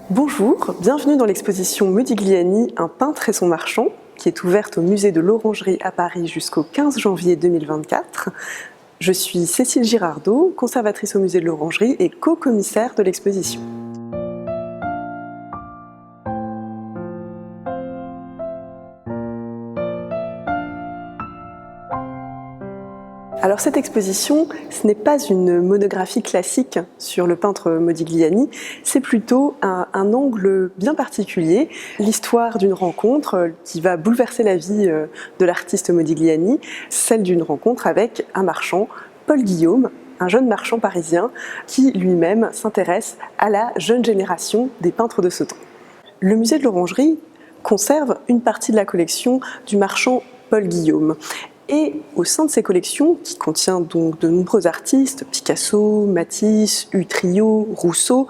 Bonjour, bienvenue dans l'exposition Modigliani, un peintre et son marchand, qui est ouverte au musée de l'Orangerie à Paris jusqu'au 15 janvier 2024. Je suis Cécile Girardot, conservatrice au musée de l'Orangerie et co-commissaire de l'exposition. Alors cette exposition, ce n'est pas une monographie classique sur le peintre Modigliani, c'est plutôt un angle bien particulier, l'histoire d'une rencontre qui va bouleverser la vie de l'artiste Modigliani, celle d'une rencontre avec un marchand, Paul Guillaume, un jeune marchand parisien qui lui-même s'intéresse à la jeune génération des peintres de ce temps. Le musée de l'Orangerie conserve une partie de la collection du marchand Paul Guillaume. Et au sein de ces collections, qui contient donc de nombreux artistes, Picasso, Matisse, Utrillo, Rousseau,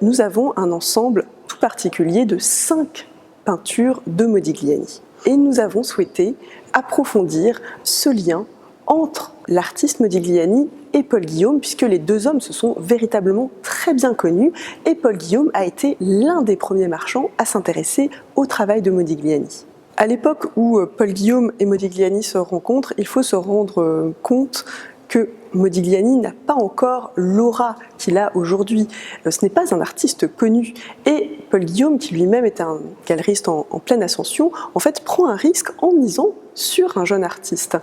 nous avons un ensemble tout particulier de 5 peintures de Modigliani. Et nous avons souhaité approfondir ce lien entre l'artiste Modigliani et Paul Guillaume, puisque les deux hommes se sont véritablement très bien connus, et Paul Guillaume a été l'un des premiers marchands à s'intéresser au travail de Modigliani. À l'époque où Paul Guillaume et Modigliani se rencontrent, il faut se rendre compte que Modigliani n'a pas encore l'aura qu'il a aujourd'hui. Ce n'est pas un artiste connu. Et Paul Guillaume, qui lui-même est un galeriste en pleine ascension, en fait prend un risque en misant sur un jeune artiste.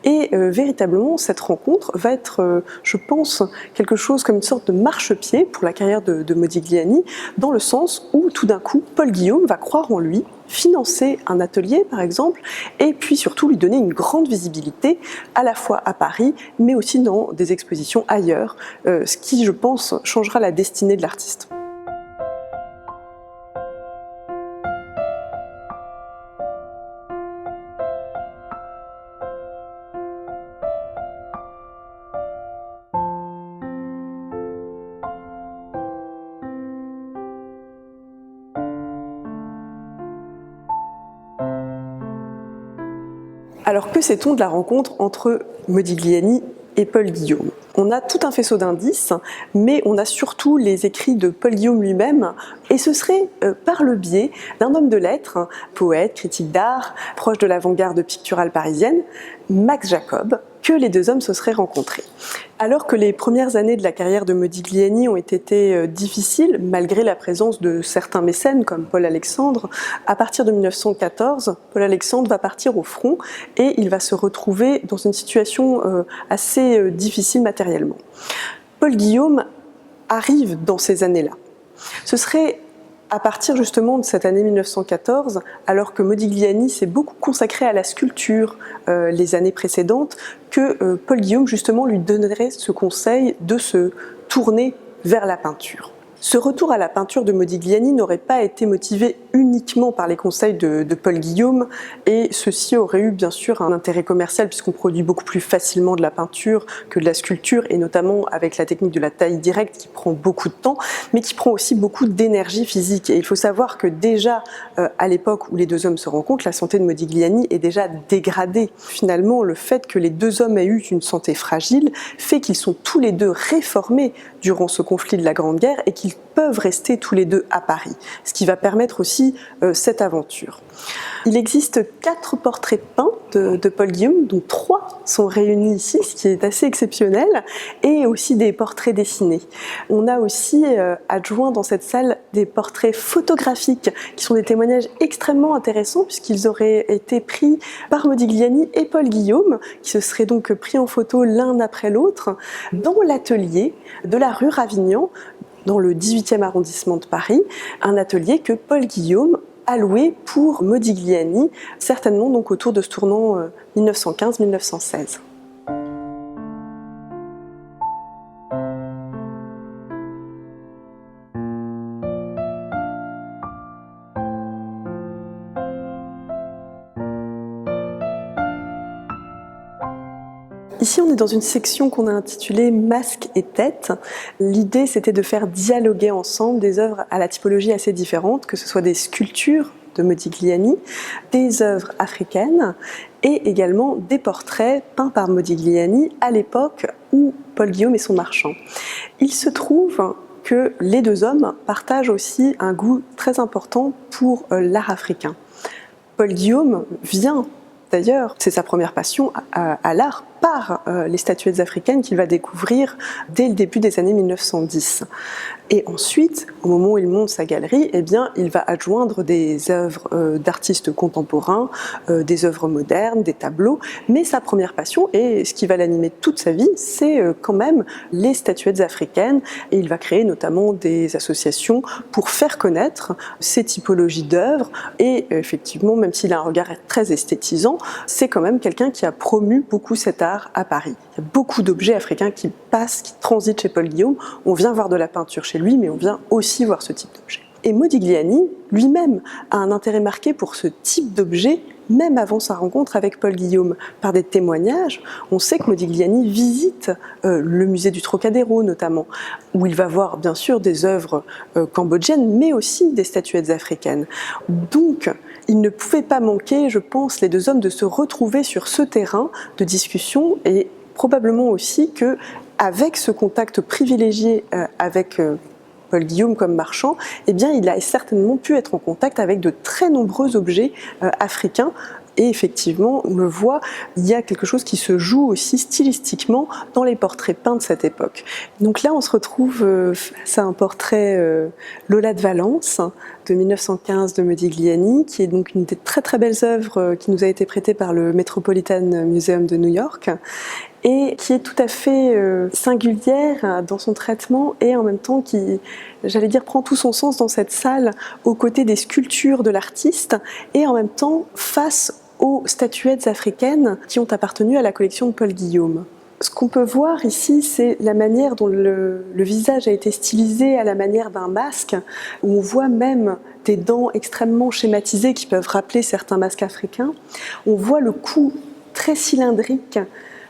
Et véritablement, cette rencontre va être, je pense, quelque chose comme une sorte de marchepied pour la carrière de Modigliani, dans le sens où tout d'un coup, Paul Guillaume va croire en lui, financer un atelier par exemple, et puis surtout lui donner une grande visibilité, à la fois à Paris, mais aussi dans des expositions ailleurs, ce qui, je pense, changera la destinée de l'artiste. Alors que sait-on de la rencontre entre Modigliani et Paul Guillaume? On a tout un faisceau d'indices, mais on a surtout les écrits de Paul Guillaume lui-même, et ce serait par le biais d'un homme de lettres, poète, critique d'art, proche de l'avant-garde picturale parisienne, Max Jacob, que les deux hommes se seraient rencontrés. Alors que les premières années de la carrière de Modigliani ont été difficiles, malgré la présence de certains mécènes comme Paul Alexandre, à partir de 1914, Paul Alexandre va partir au front et il va se retrouver dans une situation assez difficile matériellement. Paul Guillaume arrive dans ces années-là. Ce serait à partir justement de cette année 1914, alors que Modigliani s'est beaucoup consacré à la sculpture les années précédentes, que Paul Guillaume justement lui donnerait ce conseil de se tourner vers la peinture. Ce retour à la peinture de Modigliani n'aurait pas été motivé uniquement par les conseils de Paul Guillaume, et ceci aurait eu bien sûr un intérêt commercial puisqu'on produit beaucoup plus facilement de la peinture que de la sculpture, et notamment avec la technique de la taille directe qui prend beaucoup de temps, mais qui prend aussi beaucoup d'énergie physique. Et il faut savoir que déjà à l'époque où les deux hommes se rencontrent, la santé de Modigliani est déjà dégradée. Finalement, le fait que les deux hommes aient eu une santé fragile fait qu'ils sont tous les deux réformés durant ce conflit de la Grande Guerre et qu'ils peuvent rester tous les deux à Paris, ce qui va permettre aussi cette aventure. Il existe 4 portraits peints de Paul Guillaume, dont 3 sont réunis ici, ce qui est assez exceptionnel, et aussi des portraits dessinés. On a aussi adjoint dans cette salle des portraits photographiques, qui sont des témoignages extrêmement intéressants, puisqu'ils auraient été pris par Modigliani et Paul Guillaume, qui se seraient donc pris en photo l'un après l'autre, dans l'atelier de la rue Ravignan, dans le 18e arrondissement de Paris, un atelier que Paul Guillaume a loué pour Modigliani, certainement donc autour de ce tournant 1915-1916. Ici, on est dans une section qu'on a intitulée « Masques et têtes ». L'idée, c'était de faire dialoguer ensemble des œuvres à la typologie assez différente, que ce soit des sculptures de Modigliani, des œuvres africaines et également des portraits peints par Modigliani à l'époque où Paul Guillaume est son marchand. Il se trouve que les deux hommes partagent aussi un goût très important pour l'art africain. Paul Guillaume vient d'ailleurs, c'est sa première passion à l'art, par les statuettes africaines qu'il va découvrir dès le début des années 1910. Et ensuite, au moment où il monte sa galerie, eh bien, il va adjoindre des œuvres d'artistes contemporains, des œuvres modernes, des tableaux, mais sa première passion, et ce qui va l'animer toute sa vie, c'est quand même les statuettes africaines, et il va créer notamment des associations pour faire connaître ces typologies d'œuvres, et effectivement, même s'il a un regard très esthétisant, c'est quand même quelqu'un qui a promu beaucoup cet art à Paris. Il y a beaucoup d'objets africains qui passent, qui transitent chez Paul Guillaume. On vient voir de la peinture chez lui, mais on vient aussi voir ce type d'objet. Et Modigliani, lui-même, a un intérêt marqué pour ce type d'objet, même avant sa rencontre avec Paul Guillaume. Par des témoignages, on sait que Modigliani visite le musée du Trocadéro, notamment, où il va voir bien sûr des œuvres cambodgiennes, mais aussi des statuettes africaines. Donc, il ne pouvait pas manquer, je pense, les deux hommes de se retrouver sur ce terrain de discussion, et probablement aussi que, avec ce contact privilégié avec Paul Guillaume comme marchand, eh bien, il a certainement pu être en contact avec de très nombreux objets africains. Et effectivement, on le voit, il y a quelque chose qui se joue aussi stylistiquement dans les portraits peints de cette époque. Donc là, on se retrouve face à un portrait Lola de Valence de 1915 de Modigliani, qui est donc une des très très belles œuvres qui nous a été prêtée par le Metropolitan Museum de New York, et qui est tout à fait singulière dans son traitement, et en même temps qui, j'allais dire, prend tout son sens dans cette salle aux côtés des sculptures de l'artiste, et en même temps face aux statuettes africaines qui ont appartenu à la collection de Paul Guillaume. Ce qu'on peut voir ici, c'est la manière dont le visage a été stylisé à la manière d'un masque, où on voit même des dents extrêmement schématisées qui peuvent rappeler certains masques africains. On voit le cou très cylindrique,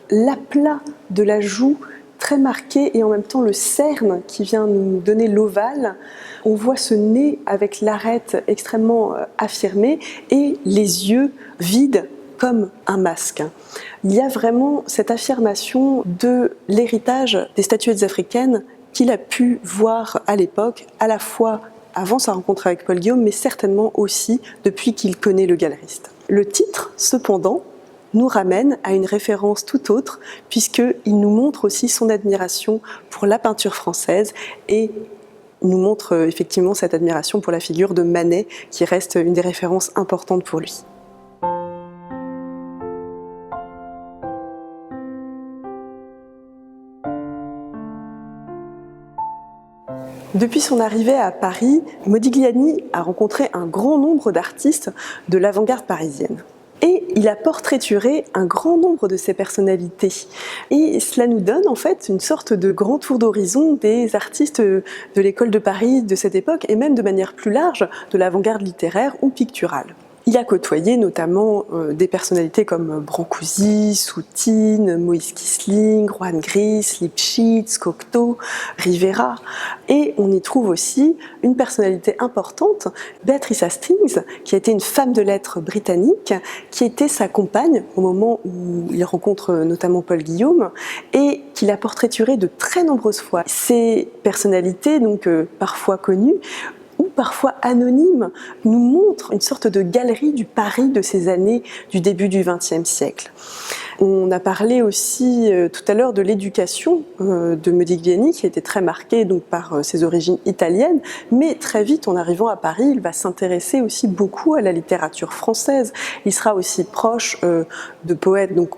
l'aplat de la joue très marqué, et en même temps le cerne qui vient nous donner l'ovale. On voit ce nez avec l'arête extrêmement affirmée et les yeux vides comme un masque. Il y a vraiment cette affirmation de l'héritage des statuettes africaines qu'il a pu voir à l'époque, à la fois avant sa rencontre avec Paul Guillaume, mais certainement aussi depuis qu'il connaît le galeriste. Le titre, cependant, nous ramène à une référence tout autre, puisqu'il nous montre aussi son admiration pour la peinture française, et nous montre effectivement cette admiration pour la figure de Manet, qui reste une des références importantes pour lui. Depuis son arrivée à Paris, Modigliani a rencontré un grand nombre d'artistes de l'avant-garde parisienne. Et il a portraituré un grand nombre de ces personnalités. Et cela nous donne en fait une sorte de grand tour d'horizon des artistes de l'école de Paris de cette époque, et même de manière plus large de l'avant-garde littéraire ou picturale. Il a côtoyé notamment des personnalités comme Brancusi, Soutine, Moïse Kissling, Juan Gris, Lipchitz, Cocteau, Rivera. Et on y trouve aussi une personnalité importante, Beatrice Hastings, qui a été une femme de lettres britannique, qui était sa compagne au moment où il rencontre notamment Paul Guillaume, et qu'il a portraituré de très nombreuses fois. Ces personnalités, donc parfois connues, ou parfois anonymes, nous montrent une sorte de galerie du Paris de ces années du début du XXe siècle. On a parlé aussi tout à l'heure de l'éducation de Modigliani, qui a été très marquée donc, par ses origines italiennes, mais très vite, en arrivant à Paris, il va s'intéresser aussi beaucoup à la littérature française. Il sera aussi proche de poètes, donc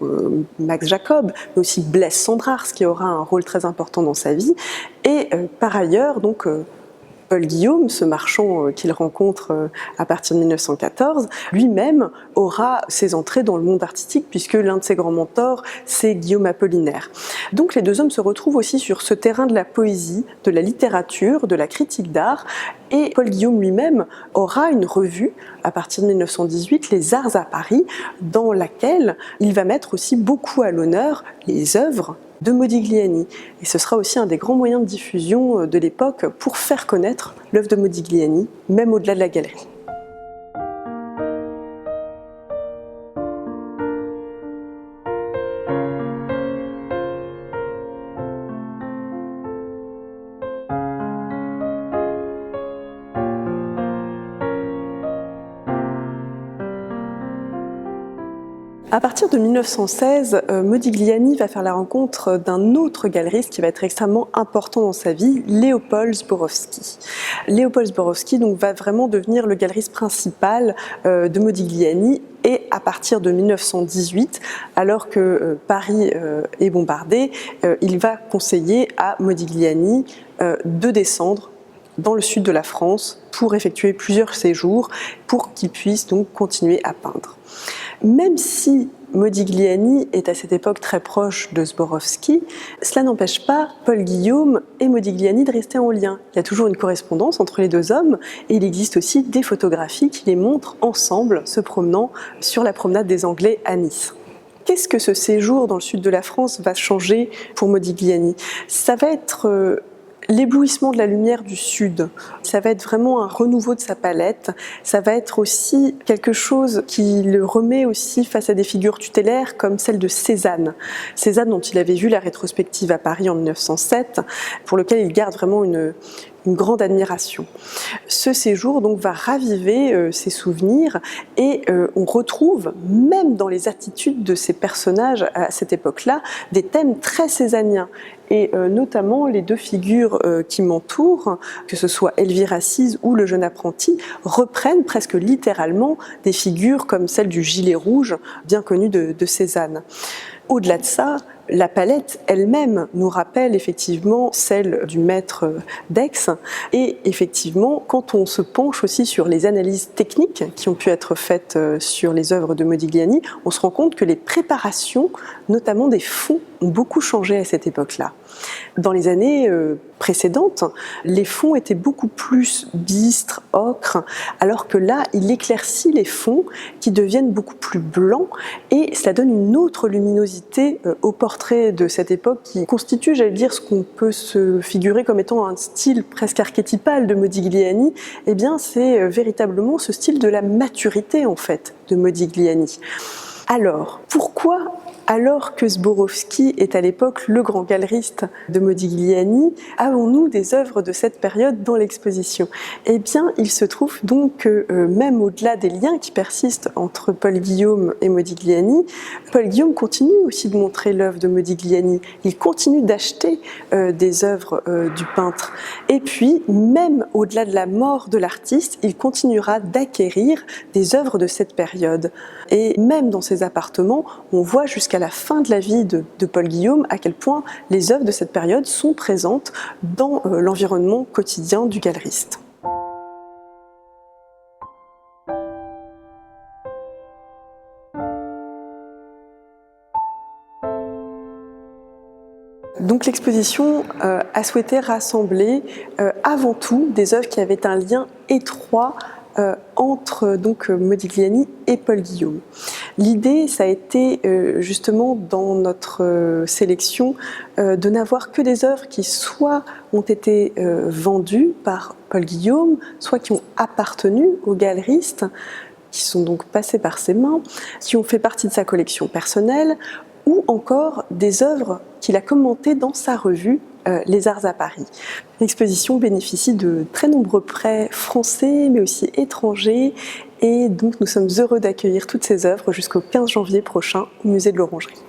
Max Jacob, mais aussi Blaise Cendrars, qui aura un rôle très important dans sa vie. Et par ailleurs, donc, Paul Guillaume, ce marchand qu'il rencontre à partir de 1914, lui-même aura ses entrées dans le monde artistique, puisque l'un de ses grands mentors, c'est Guillaume Apollinaire. Donc les deux hommes se retrouvent aussi sur ce terrain de la poésie, de la littérature, de la critique d'art, et Paul Guillaume lui-même aura une revue à partir de 1918, Les Arts à Paris, dans laquelle il va mettre aussi beaucoup à l'honneur les œuvres de Modigliani. Et ce sera aussi un des grands moyens de diffusion de l'époque pour faire connaître l'œuvre de Modigliani, même au-delà de la galerie. À partir de 1916, Modigliani va faire la rencontre d'un autre galeriste qui va être extrêmement important dans sa vie, Léopold Zborowski. Léopold Zborowski donc, va vraiment devenir le galeriste principal de Modigliani, et à partir de 1918, alors que Paris est bombardé, il va conseiller à Modigliani de descendre dans le sud de la France pour effectuer plusieurs séjours pour qu'il puisse donc continuer à peindre. Même si Modigliani est à cette époque très proche de Zborowski, cela n'empêche pas Paul Guillaume et Modigliani de rester en lien. Il y a toujours une correspondance entre les deux hommes et il existe aussi des photographies qui les montrent ensemble se promenant sur la promenade des Anglais à Nice. Qu'est-ce que ce séjour dans le sud de la France va changer pour Modigliani? Ça va être l'éblouissement de la lumière du sud, ça va être vraiment un renouveau de sa palette, ça va être aussi quelque chose qui le remet aussi face à des figures tutélaires comme celle de Cézanne. Cézanne dont il avait vu la rétrospective à Paris en 1907, pour lequel il garde vraiment une grande admiration. Ce séjour donc va raviver ses souvenirs et on retrouve même dans les attitudes de ces personnages à cette époque-là des thèmes très cézanniens. Et notamment les deux figures qui m'entourent, que ce soit Elvire Assise ou le jeune apprenti, reprennent presque littéralement des figures comme celle du gilet rouge, bien connue de Cézanne. Au-delà de ça, la palette elle-même nous rappelle effectivement celle du maître d'Aix, et effectivement quand on se penche aussi sur les analyses techniques qui ont pu être faites sur les œuvres de Modigliani, on se rend compte que les préparations, notamment des fonds, ont beaucoup changé à cette époque-là. Dans les années précédentes, les fonds étaient beaucoup plus bistres, ocre, alors que là, il éclaircit les fonds qui deviennent beaucoup plus blancs et cela donne une autre luminosité au portrait de cette époque qui constitue, j'allais dire, ce qu'on peut se figurer comme étant un style presque archétypal de Modigliani. Eh bien, c'est véritablement ce style de la maturité, en fait, de Modigliani. Alors, pourquoi, alors que Zborowski est à l'époque le grand galeriste de Modigliani, avons-nous des œuvres de cette période dans l'exposition? Eh bien, il se trouve donc que même au-delà des liens qui persistent entre Paul Guillaume et Modigliani, Paul Guillaume continue aussi de montrer l'œuvre de Modigliani. Il continue d'acheter des œuvres du peintre. Et puis, même au-delà de la mort de l'artiste, il continuera d'acquérir des œuvres de cette période. Et même dans ses appartements, on voit jusqu'à la fin de la vie de Paul Guillaume à quel point les œuvres de cette période sont présentes dans l'environnement quotidien du galeriste. Donc l'exposition a souhaité rassembler avant tout des œuvres qui avaient un lien étroit entre donc Modigliani et Paul Guillaume. L'idée, ça a été justement dans notre sélection de n'avoir que des œuvres qui soit ont été vendues par Paul Guillaume, soit qui ont appartenu aux galeristes, qui sont donc passés par ses mains, qui ont fait partie de sa collection personnelle, ou encore des œuvres qu'il a commentées dans sa revue Les Arts à Paris. L'exposition bénéficie de très nombreux prêts français, mais aussi étrangers, et donc nous sommes heureux d'accueillir toutes ces œuvres jusqu'au 15 janvier prochain au musée de l'Orangerie.